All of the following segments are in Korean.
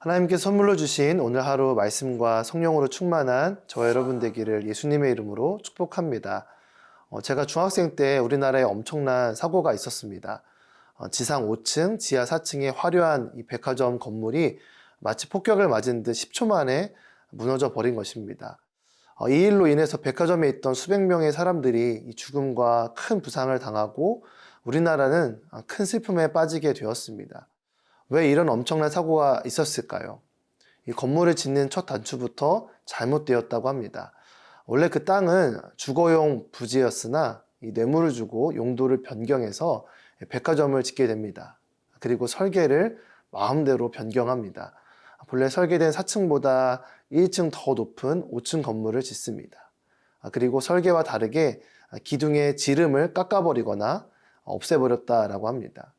하나님께 선물로 주신 오늘 하루 말씀과 성령으로 충만한 저와 여러분 되기를 예수님의 이름으로 축복합니다. 제가 중학생 때 우리나라에 엄청난 사고가 있었습니다. 지상 5층, 지하 4층의 화려한 이 백화점 건물이 마치 폭격을 맞은 듯 10초 만에 무너져 버린 것입니다. 이 일로 인해서 백화점에 있던 수백 명의 사람들이 이 죽음과 큰 부상을 당하고 우리나라는 큰 슬픔에 빠지게 되었습니다. 왜 이런 엄청난 사고가 있었을까요? 이 건물을 짓는 첫 단추부터 잘못되었다고 합니다. 원래 그 땅은 주거용 부지였으나 이 뇌물을 주고 용도를 변경해서 백화점을 짓게 됩니다. 그리고 설계를 마음대로 변경합니다. 본래 설계된 4층보다 1층 더 높은 5층 건물을 짓습니다. 그리고 설계와 다르게 기둥의 지름을 깎아버리거나 없애버렸다라고 합니다.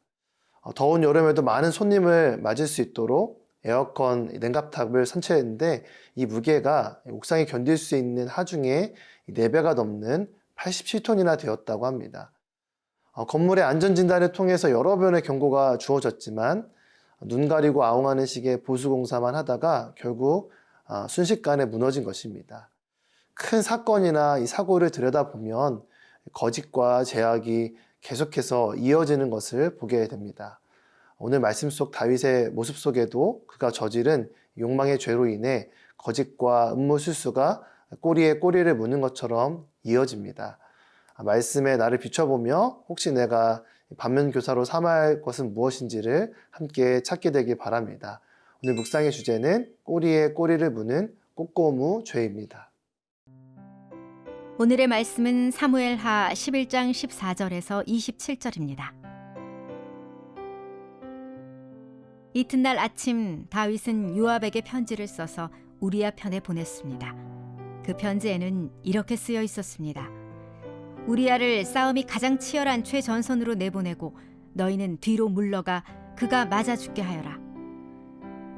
더운 여름에도 많은 손님을 맞을 수 있도록 에어컨 냉각탑을 설치했는데 이 무게가 옥상에 견딜 수 있는 하중의 4배가 넘는 87톤이나 되었다고 합니다. 건물의 안전진단을 통해서 여러 번의 경고가 주어졌지만 눈 가리고 아웅하는 식의 보수공사만 하다가 결국 순식간에 무너진 것입니다. 큰 사건이나 이 사고를 들여다보면 거짓과 죄악이 계속해서 이어지는 것을 보게 됩니다. 오늘 말씀 속 다윗의 모습 속에도 그가 저지른 욕망의 죄로 인해 거짓과 음모 실수가 꼬리에 꼬리를 무는 것처럼 이어집니다. 말씀에 나를 비춰보며 혹시 내가 반면교사로 삼아야 할 것은 무엇인지를 함께 찾게 되길 바랍니다. 오늘 묵상의 주제는 꼬리에 꼬리를 무는 꼬꼬무 죄입니다. 오늘의 말씀은 사무엘하 11장 14절에서 27절입니다. 이튿날 아침 다윗은 요압에게 편지를 써서 우리야 편에 보냈습니다. 그 편지에는 이렇게 쓰여 있었습니다. 우리야를 싸움이 가장 치열한 최전선으로 내보내고 너희는 뒤로 물러가 그가 맞아 죽게 하여라.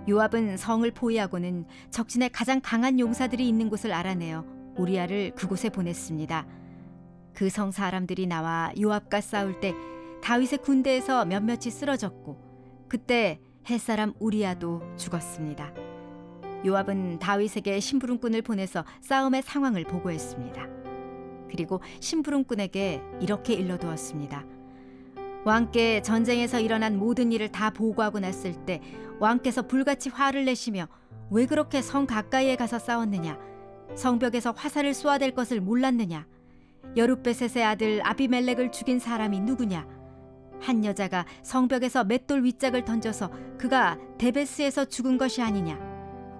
요압은 성을 포위하고는 적진에 가장 강한 용사들이 있는 곳을 알아내어 우리야를 그곳에 보냈습니다. 그 성 사람들이 나와 요압과 싸울 때 다윗의 군대에서 몇몇이 쓰러졌고 그때 햇사람 우리야도 죽었습니다. 요압은 다윗에게 심부름꾼을 보내서 싸움의 상황을 보고했습니다. 그리고 심부름꾼에게 이렇게 일러두었습니다. 왕께 전쟁에서 일어난 모든 일을 다 보고하고 났을 때 왕께서 불같이 화를 내시며 왜 그렇게 성 가까이에 가서 싸웠느냐? 성벽에서 화살을 쏘아댈 것을 몰랐느냐? 여룻베셋의 아들 아비멜렉을 죽인 사람이 누구냐? 한 여자가 성벽에서 맷돌 윗짝을 던져서 그가 데베스에서 죽은 것이 아니냐?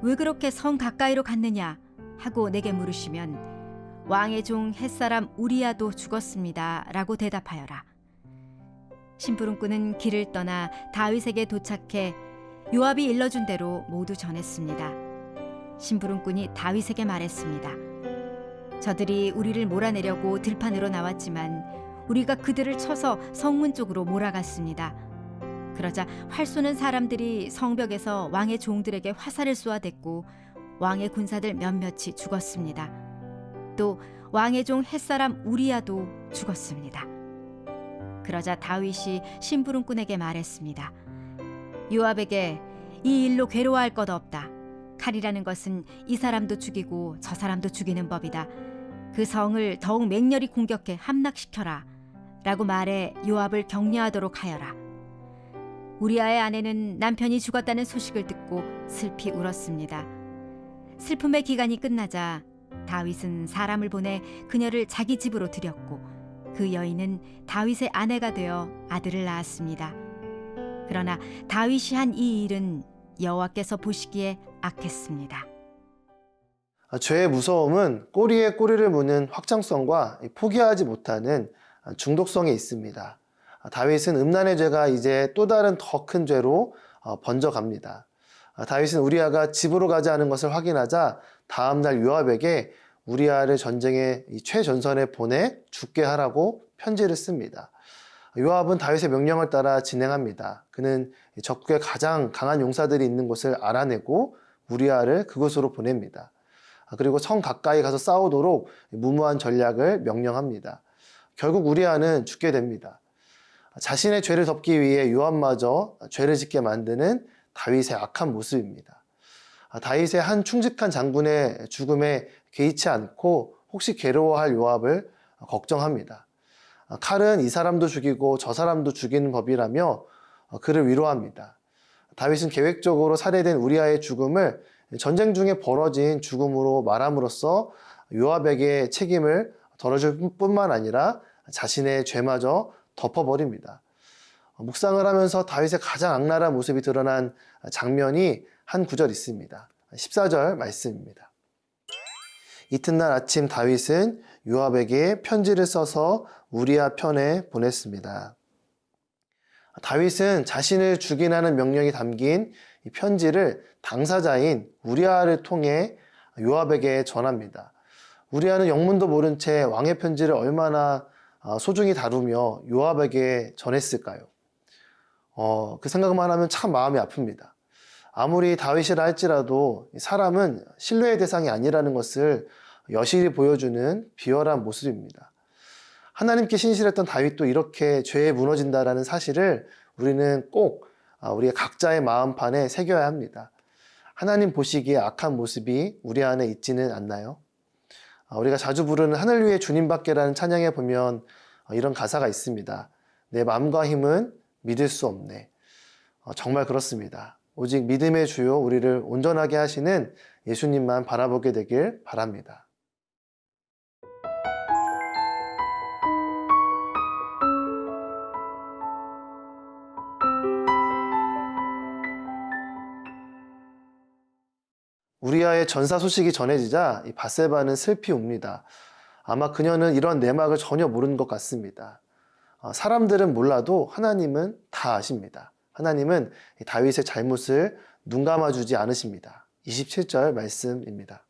왜 그렇게 성 가까이로 갔느냐? 하고 내게 물으시면 왕의 종 햇사람 우리야도 죽었습니다 라고 대답하여라. 심부름꾼은 길을 떠나 다윗에게 도착해 요압이 일러준 대로 모두 전했습니다. 심부름꾼이 다윗에게 말했습니다. 저들이 우리를 몰아내려고 들판으로 나왔지만 우리가 그들을 쳐서 성문 쪽으로 몰아갔습니다. 그러자 활 쏘는 사람들이 성벽에서 왕의 종들에게 화살을 쏘아댔고 왕의 군사들 몇몇이 죽었습니다. 또 왕의 종 햇사람 우리야도 죽었습니다. 그러자 다윗이 심부름꾼에게 말했습니다. 요압에게 이 일로 괴로워할 것 없다. 칼이라는 것은 이 사람도 죽이고 저 사람도 죽이는 법이다. 그 성을 더욱 맹렬히 공격해 함락시켜라 라고 말해 요압을 격려하도록 하여라. 우리아의 아내는 남편이 죽었다는 소식을 듣고 슬피 울었습니다. 슬픔의 기간이 끝나자 다윗은 사람을 보내 그녀를 자기 집으로 들였고 그 여인은 다윗의 아내가 되어 아들을 낳았습니다. 그러나 다윗이 한 이 일은 여호와께서 보시기에 악했습니다. 죄의 무서움은 꼬리에 꼬리를 무는 확장성과 포기하지 못하는 중독성이 있습니다. 다윗은 음란의 죄가 이제 또 다른 더 큰 죄로 번져갑니다. 다윗은 우리아가 집으로 가지 않은 것을 확인하자 다음날 요압에게 우리아를 전쟁의 최전선에 보내 죽게 하라고 편지를 씁니다. 요압은 다윗의 명령을 따라 진행합니다. 그는 적국의 가장 강한 용사들이 있는 곳을 알아내고 우리아를 그곳으로 보냅니다. 그리고 성 가까이 가서 싸우도록 무모한 전략을 명령합니다. 결국 우리아는 죽게 됩니다. 자신의 죄를 덮기 위해 요압마저 죄를 짓게 만드는 다윗의 악한 모습입니다. 다윗의 한 충직한 장군의 죽음에 개의치 않고 혹시 괴로워할 요압을 걱정합니다. 칼은 이 사람도 죽이고 저 사람도 죽이는 법이라며 그를 위로합니다. 다윗은 계획적으로 살해된 우리아의 죽음을 전쟁 중에 벌어진 죽음으로 말함으로써 요압에게 책임을 덜어줄 뿐만 아니라 자신의 죄마저 덮어버립니다. 묵상을 하면서 다윗의 가장 악랄한 모습이 드러난 장면이 한 구절 있습니다. 14절 말씀입니다. 이튿날 아침 다윗은 요압에게 편지를 써서 우리아 편에 보냈습니다. 다윗은 자신을 죽이라는 명령이 담긴 이 편지를 당사자인 우리아를 통해 요압에게 전합니다. 우리아는 영문도 모른 채 왕의 편지를 얼마나 소중히 다루며 요압에게 전했을까요? 그 생각만 하면 참 마음이 아픕니다. 아무리 다윗이라 할지라도 사람은 신뢰의 대상이 아니라는 것을 여실히 보여주는 비열한 모습입니다. 하나님께 신실했던 다윗도 이렇게 죄에 무너진다라는 사실을 우리는 꼭 우리의 각자의 마음판에 새겨야 합니다. 하나님 보시기에 악한 모습이 우리 안에 있지는 않나요? 우리가 자주 부르는 하늘 위의 주님밖에라는 찬양에 보면 이런 가사가 있습니다. 내 마음과 힘은 믿을 수 없네. 정말 그렇습니다. 오직 믿음의 주요 우리를 온전하게 하시는 예수님만 바라보게 되길 바랍니다. 우리아의 전사 소식이 전해지자 이 밧세바는 슬피 웁니다. 아마 그녀는 이런 내막을 전혀 모르는 것 같습니다. 사람들은 몰라도 하나님은 다 아십니다. 하나님은 다윗의 잘못을 눈감아주지 않으십니다. 27절 말씀입니다.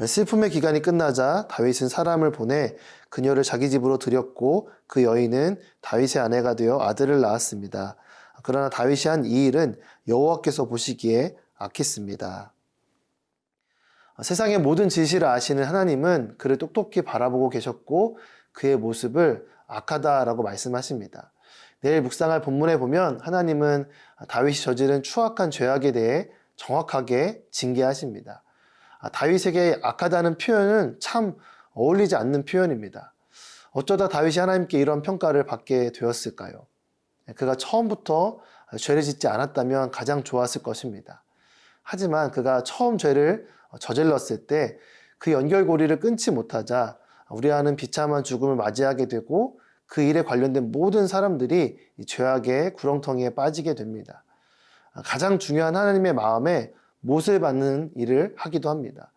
슬픔의 기간이 끝나자 다윗은 사람을 보내 그녀를 자기 집으로 들였고 그 여인은 다윗의 아내가 되어 아들을 낳았습니다. 그러나 다윗이 한 이 일은 여호와께서 보시기에 악했습니다. 세상의 모든 진실을 아시는 하나님은 그를 똑똑히 바라보고 계셨고 그의 모습을 악하다라고 말씀하십니다. 내일 묵상할 본문에 보면 하나님은 다윗이 저지른 추악한 죄악에 대해 정확하게 징계하십니다. 다윗에게 악하다는 표현은 참 어울리지 않는 표현입니다. 어쩌다 다윗이 하나님께 이런 평가를 받게 되었을까요? 그가 처음부터 죄를 짓지 않았다면 가장 좋았을 것입니다. 하지만 그가 처음 죄를 저질렀을 때 그 연결고리를 끊지 못하자 우리아는 비참한 죽음을 맞이하게 되고 그 일에 관련된 모든 사람들이 이 죄악의 구렁텅이에 빠지게 됩니다. 가장 중요한 하나님의 마음에 못을 받는 일을 하기도 합니다.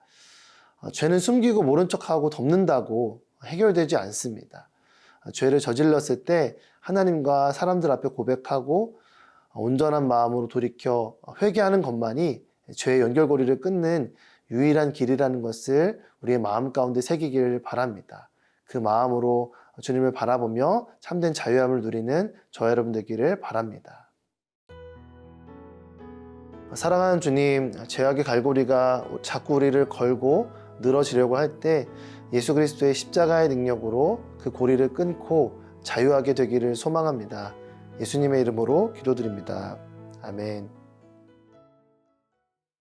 죄는 숨기고 모른 척하고 덮는다고 해결되지 않습니다. 죄를 저질렀을 때 하나님과 사람들 앞에 고백하고 온전한 마음으로 돌이켜 회개하는 것만이 죄의 연결고리를 끊는 유일한 길이라는 것을 우리의 마음 가운데 새기기를 바랍니다. 그 마음으로 주님을 바라보며 참된 자유함을 누리는 저 여러분 되기를 바랍니다. 사랑하는 주님, 죄악의 갈고리가 자꾸 우리를 걸고 늘어지려고 할 때 예수 그리스도의 십자가의 능력으로 그 고리를 끊고 자유하게 되기를 소망합니다. 예수님의 이름으로 기도드립니다. 아멘.